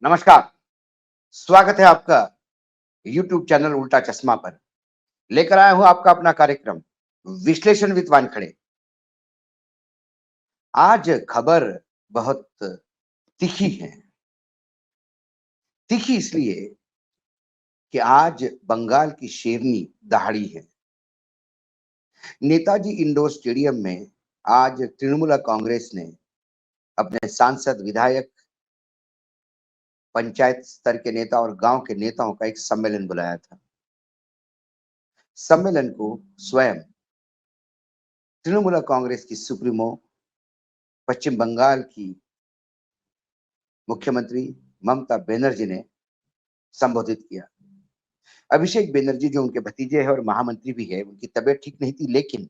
नमस्कार, स्वागत है आपका यूट्यूब चैनल उल्टा चश्मा पर। लेकर आया हूँ आपका अपना कार्यक्रम विश्लेषण विद वानखड़े। आज खबर बहुत तीखी है। तीखी इसलिए कि आज बंगाल की शेरनी दहाड़ी है। नेताजी इंडोर स्टेडियम में आज तृणमूल कांग्रेस ने अपने सांसद, विधायक, पंचायत स्तर के नेता और गांव के नेताओं का एक सम्मेलन बुलाया था। सम्मेलन को स्वयं तृणमूल कांग्रेस की सुप्रीमो, पश्चिम बंगाल की मुख्यमंत्री ममता बनर्जी ने संबोधित किया। अभिषेक बनर्जी जो उनके भतीजे हैं और महामंत्री भी है, उनकी तबीयत ठीक नहीं थी, लेकिन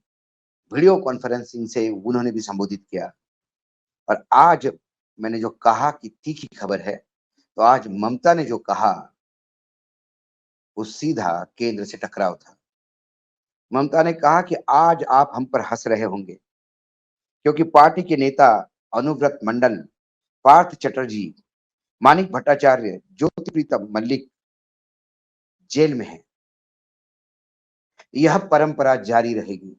वीडियो कॉन्फ्रेंसिंग से उन्होंने भी संबोधित किया। और आज मैंने जो कहा कि तीखी खबर है, तो आज ममता ने जो कहा वो सीधा केंद्र से टकराव था। ममता ने कहा कि आज आप हम पर हंस रहे होंगे क्योंकि पार्टी के नेता अनुव्रत मंडल, पार्थ चटर्जी, मानिक भट्टाचार्य, ज्योति प्रीतम मल्लिक जेल में है। यह परंपरा जारी रहेगी।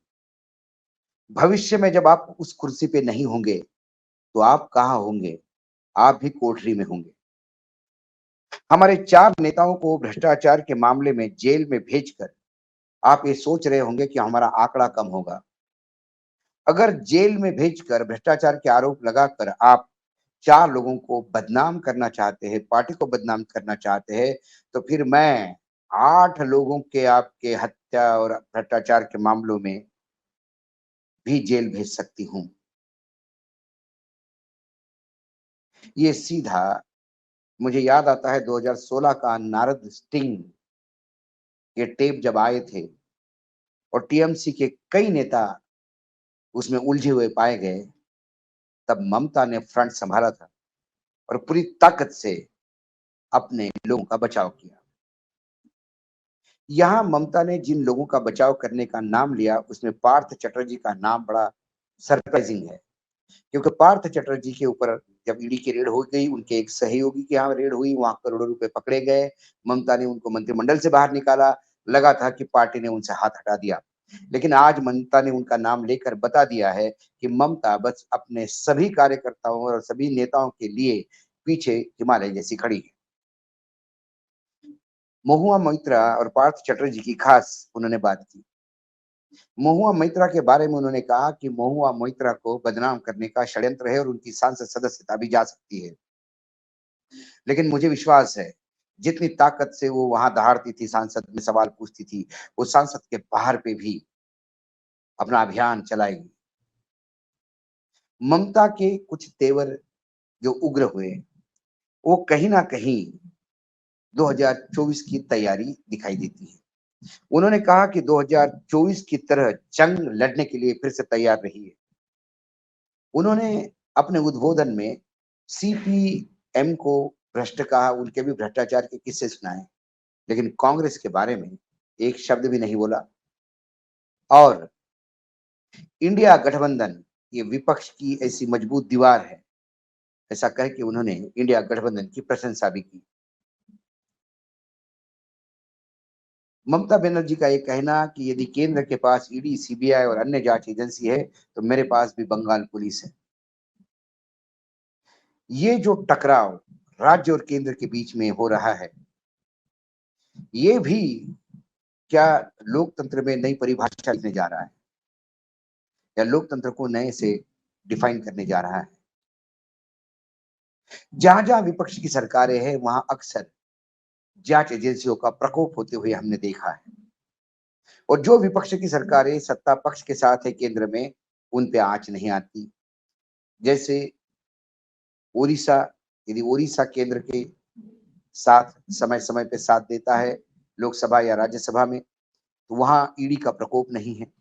भविष्य में जब आप उस कुर्सी पे नहीं होंगे तो आप कहाँ होंगे? आप भी कोठरी में होंगे। हमारे 4 नेताओं को भ्रष्टाचार के मामले में जेल में भेजकर आप ये सोच रहे होंगे कि हमारा आंकड़ा कम होगा। अगर जेल में भेजकर भ्रष्टाचार के आरोप लगाकर आप 4 लोगों को बदनाम करना चाहते हैं, पार्टी को बदनाम करना चाहते हैं, तो फिर मैं 8 लोगों के आपके हत्या और भ्रष्टाचार के मामलों में भी जेल भेज सकती हूँ। ये सीधा मुझे याद आता है 2016 का नारद स्टिंग के टेप जब आए थे और टीएमसी के कई नेता उसमें उलझे हुए पाए गए, तब ममता ने फ्रंट संभाला था और पूरी ताकत से अपने लोगों का बचाव किया। यहाँ ममता ने जिन लोगों का बचाव करने का नाम लिया, उसमें पार्थ चटर्जी का नाम बड़ा सरप्राइजिंग है, क्योंकि पार्थ चटर्जी के ऊपर जब ईडी की रेड हो गई, उनके एक सहयोगी के यहाँ रेड हुई, वहां करोड़ों रुपए पकड़े गए। ममता ने उनको मंत्रिमंडल से बाहर निकाला। लगा था कि पार्टी ने उनसे हाथ हटा दिया, लेकिन आज ममता ने उनका नाम लेकर बता दिया है कि ममता बस अपने सभी कार्यकर्ताओं और सभी नेताओं के लिए पीछे हिमालय जैसी खड़ी है। महुआ मोइत्रा और पार्थ चटर्जी की खास उन्होंने बात की। महुआ मोइत्रा के बारे में उन्होंने कहा कि महुआ मोइत्रा को बदनाम करने का षड्यंत्र है और उनकी सांसद सदस्यता भी जा सकती है। लेकिन मुझे विश्वास है, जितनी ताकत से वो वहां दहाड़ती थी, सांसद में सवाल पूछती थी, वो सांसद के बाहर पे भी अपना अभियान चलाएगी। ममता के कुछ तेवर जो उग्र हुए, वो कहीं ना कहीं 2024 की तैयारी दिखाई देती है। उन्होंने कहा कि 2024 की तरह जंग लड़ने के लिए फिर से तैयार रहिए। उन्होंने अपने उद्बोधन में सीपीएम को भ्रष्ट कहा, उनके भी भ्रष्टाचार के किस्से सुनाए, लेकिन कांग्रेस के बारे में एक शब्द भी नहीं बोला। और इंडिया गठबंधन ये विपक्ष की ऐसी मजबूत दीवार है, ऐसा कह के उन्होंने इंडिया गठबंधन की प्रशंसा भी की। ममता बनर्जी का ये कहना कि यदि केंद्र के पास ईडी, सीबीआई और अन्य जांच एजेंसी है, तो मेरे पास भी बंगाल पुलिस है। ये जो टकराव राज्य और केंद्र के बीच में हो रहा है, ये भी क्या लोकतंत्र में नई परिभाषा लिखने जा रहा है या लोकतंत्र को नए से डिफाइन करने जा रहा है। जहां जहां विपक्ष की सरकारें हैं, वहां अक्सर जांच एजेंसियों का प्रकोप होते हुए हमने देखा है। और जो विपक्ष की सरकारें सत्ता पक्ष के साथ है केंद्र में, उन पे आंच नहीं आती। जैसे ओडिशा, यदि ओडिशा केंद्र के साथ समय समय पे साथ देता है लोकसभा या राज्यसभा में, तो वहां ईडी का प्रकोप नहीं है।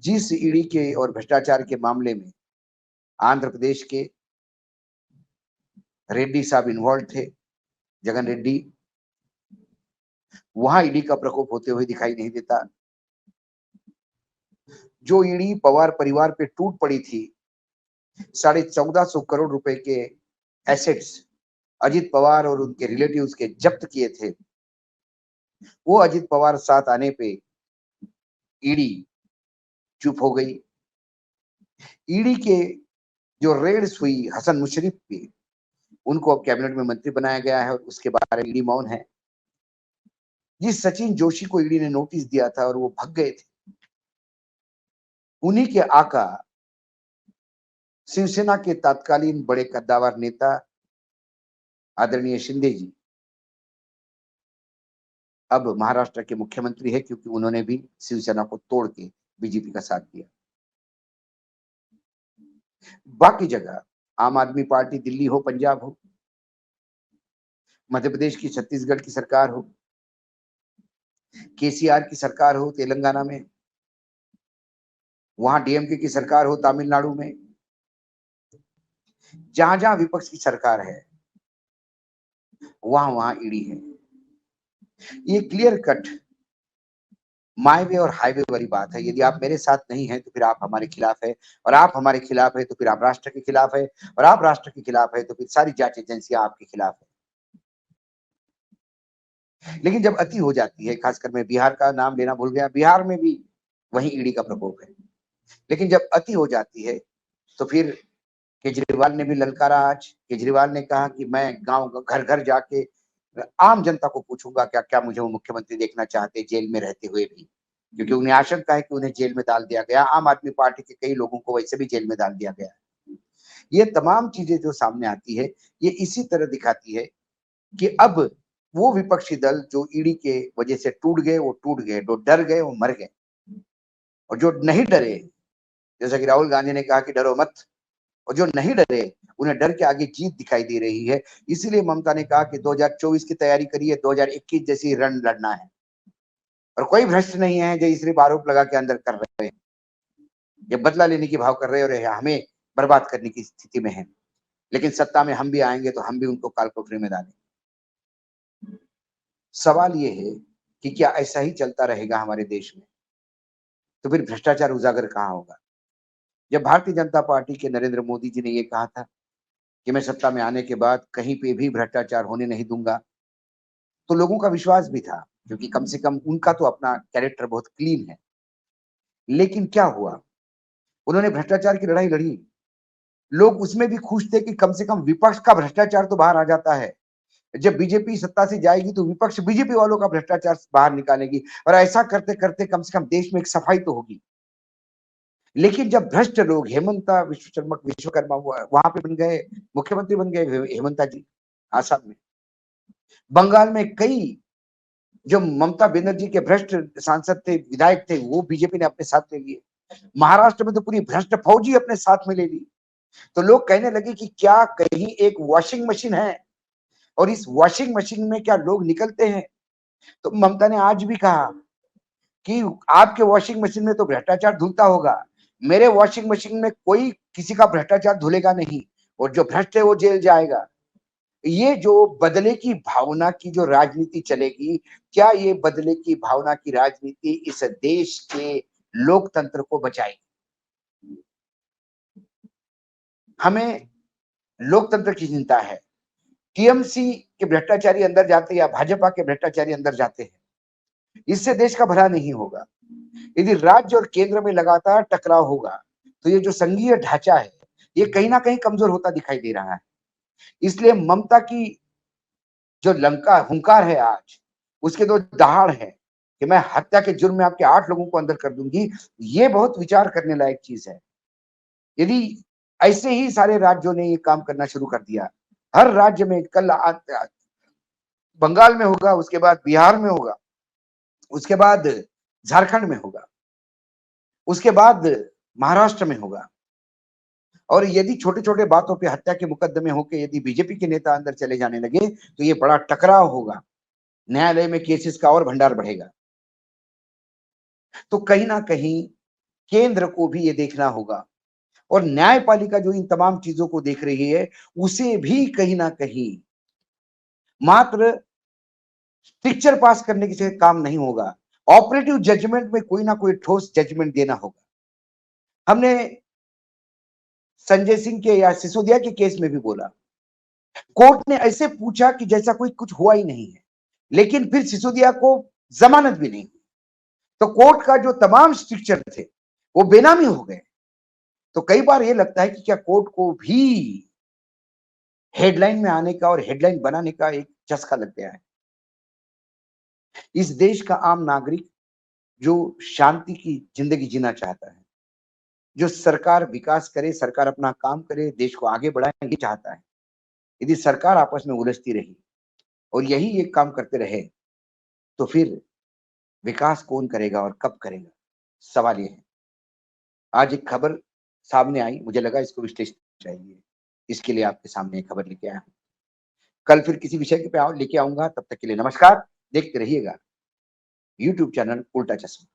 जिस ईडी के और भ्रष्टाचार के मामले में आंध्र प्रदेश के रेड्डी साहब इन्वॉल्व थे, जगन रेड्डी, वहां ईडी का प्रकोप होते हुए दिखाई नहीं देता। जो ईडी पवार परिवार पे टूट पड़ी थी, 1450 करोड़ रुपए के एसेट्स, अजित पवार और उनके रिलेटिव्स के जब्त किए थे, वो अजित पवार साथ आने पे ईडी चुप हो गई। ईडी के जो रेड्स हुई हसन मुशर्रफ पे, उनको अब कैबिनेट में मंत्री बनाया गया है और उसके बारे में ईडी मौन है। जिस सचिन जोशी को ईडी ने नोटिस दिया था और वो भाग गए थे, उन्हीं के आका शिवसेना के तत्कालीन बड़े कद्दावर नेता आदरणीय शिंदे जी अब महाराष्ट्र के मुख्यमंत्री है, क्योंकि उन्होंने भी शिवसेना को तोड़ के बीजेपी का साथ दिया। बाकी जगह आम आदमी पार्टी दिल्ली हो, पंजाब हो, मध्य प्रदेश की छत्तीसगढ़ की सरकार हो, केसीआर की सरकार हो तेलंगाना में, वहां डीएमके की सरकार हो तमिलनाडु में, जहां जहां विपक्ष की सरकार है वहां वहां ईडी है। ये क्लियर कट माय वे और हाईवे वाली बात है। यदि आप मेरे साथ नहीं हैं तो फिर आप हमारे खिलाफ है, और आप हमारे खिलाफ है तो फिर आप राष्ट्र के खिलाफ है, और आप राष्ट्र के खिलाफ है तो फिर सारी जांच एजेंसियां आपके खिलाफ है। लेकिन जब अति हो जाती है, खासकर मैं बिहार का नाम लेना भूल गया, बिहार में भी वही ईडी का प्रकोप है। लेकिन जब अति हो जाती है तो फिर केजरीवाल ने भी ललकारा। आज केजरीवाल ने कहा कि मैं गांव घर घर जाके आम जनता को पूछूंगा क्या क्या मुझे वो मुख्यमंत्री देखना चाहते जेल में रहते हुए भी, क्योंकि उन्हें आशंका है कि उन्हें जेल में डाल दिया गया। आम आदमी पार्टी के कई लोगों को वैसे भी जेल में डाल दिया गया। ये तमाम चीजें जो सामने आती है, ये इसी तरह दिखाती है कि अब वो विपक्षी दल जो ईडी के वजह से टूट गए वो टूट गए, जो डर गए वो मर गए, और जो नहीं डरे, जैसा कि राहुल गांधी ने कहा कि डरो मत, और जो नहीं डरे उन्हें डर के आगे जीत दिखाई दे रही है। इसीलिए ममता ने कहा कि 2024 की तैयारी करिए, 2021 जैसी रण लड़ना है, और कोई भ्रष्ट नहीं है जो सिर्फ आरोप लगा के अंदर कर रहे हैं, ये बदला लेने की भाव कर रहे और हमें बर्बाद करने की स्थिति में है। लेकिन सत्ता में हम भी आएंगे तो हम भी उनको कालकोठरी में डालेंगे। सवाल ये है कि क्या ऐसा ही चलता रहेगा हमारे देश में, तो फिर भ्रष्टाचार उजागर कहाँ होगा। जब भारतीय जनता पार्टी के नरेंद्र मोदी जी ने ये कहा था कि मैं सत्ता में आने के बाद कहीं पे भी भ्रष्टाचार होने नहीं दूंगा, तो लोगों का विश्वास भी था, क्योंकि कम से कम उनका तो अपना कैरेक्टर बहुत क्लीन है। लेकिन क्या हुआ, उन्होंने भ्रष्टाचार की लड़ाई लड़ी, लोग उसमें भी खुश थे कि कम से कम विपक्ष का भ्रष्टाचार तो बाहर आ जाता है। जब बीजेपी सत्ता से जाएगी तो विपक्ष बीजेपी वालों का भ्रष्टाचार बाहर निकालेगी, और ऐसा करते करते कम से कम देश में एक सफाई तो होगी। लेकिन जब भ्रष्ट लोग, हेमंता विश्वकर्मा वहां पे बन गए, मुख्यमंत्री बन गए हेमंता जी आसाम में, बंगाल में कई जो ममता बनर्जी के भ्रष्ट सांसद थे, विधायक थे, वो बीजेपी ने अपने साथ ले लिए। महाराष्ट्र में तो पूरी भ्रष्ट फौजी अपने साथ में ले ली। तो लोग कहने लगे कि क्या कहीं एक वॉशिंग मशीन है, और इस वॉशिंग मशीन में क्या लोग निकलते हैं। तो ममता ने आज भी कहा कि आपके वॉशिंग मशीन में तो भ्रष्टाचार धुलता होगा, मेरे वॉशिंग मशीन में कोई किसी का भ्रष्टाचार धुलेगा नहीं, और जो भ्रष्ट है वो जेल जाएगा। ये जो बदले की भावना की जो राजनीति चलेगी, क्या ये बदले की भावना की राजनीति इस देश के लोकतंत्र को बचाएगी। हमें लोकतंत्र की चिंता है। टीएमसी के भ्रष्टाचारी अंदर जाते हैं या भाजपा के भ्रष्टाचारी अंदर जाते हैं, इससे देश का भला नहीं होगा। यदि राज्य और केंद्र में लगातार टकराव होगा तो ये जो संघीय ढांचा है ये कहीं ना कहीं कमजोर होता दिखाई दे रहा है। इसलिए ममता की जो लंका हुंकार है आज, उसके दो दहाड़ है कि मैं हत्या के जुर्म में आपके 8 लोगों को अंदर कर दूंगी, ये बहुत विचार करने लायक चीज है। यदि ऐसे ही सारे राज्यों ने ये काम करना शुरू कर दिया, हर राज्य में कल बंगाल में होगा, उसके बाद बिहार में होगा, उसके बाद झारखंड में होगा, उसके बाद महाराष्ट्र में होगा, और यदि छोटे छोटे बातों पे हत्या के मुकदमे होके यदि बीजेपी के नेता अंदर चले जाने लगे तो ये बड़ा टकराव होगा, न्यायालय में केसेस का और भंडार बढ़ेगा। तो कहीं ना कहीं केंद्र को भी ये देखना होगा, और न्यायपालिका जो इन तमाम चीजों को देख रही है उसे भी कहीं ना कहीं मात्र पिक्चर पास करने से काम नहीं होगा, ऑपरेटिव जजमेंट में कोई ना कोई ठोस जजमेंट देना होगा। हमने संजय सिंह के या सिसोदिया के केस में भी बोला कोर्ट ने ऐसे पूछा कि जैसा कोई कुछ हुआ ही नहीं है, लेकिन फिर सिसोदिया को जमानत भी नहीं हुई। तो कोर्ट का जो तमाम स्ट्रक्चर थे वो बेनामी हो गए। तो कई बार ये लगता है कि क्या कोर्ट को भी हेडलाइन में आने का और हेडलाइन बनाने का एक चस्का लग गया है। इस देश का आम नागरिक जो शांति की जिंदगी जीना चाहता है, जो सरकार विकास करे, सरकार अपना काम करे, देश को आगे बढ़ाए, ये चाहता है। यदि सरकार आपस में उलझती रही और यही एक काम करते रहे, तो फिर विकास कौन करेगा और कब करेगा? सवाल ये है। आज एक खबर सामने आई, मुझे लगा इसको विश्लेषण चाहिए। इसके लिए आपके सामने एक खबर लेके आया हूँ। कल फिर किसी विषय के पे लेके आऊँगा, तब तक के लिए नमस्कार। देखते रहिएगा यूट्यूब चैनल उल्टा चश्मा।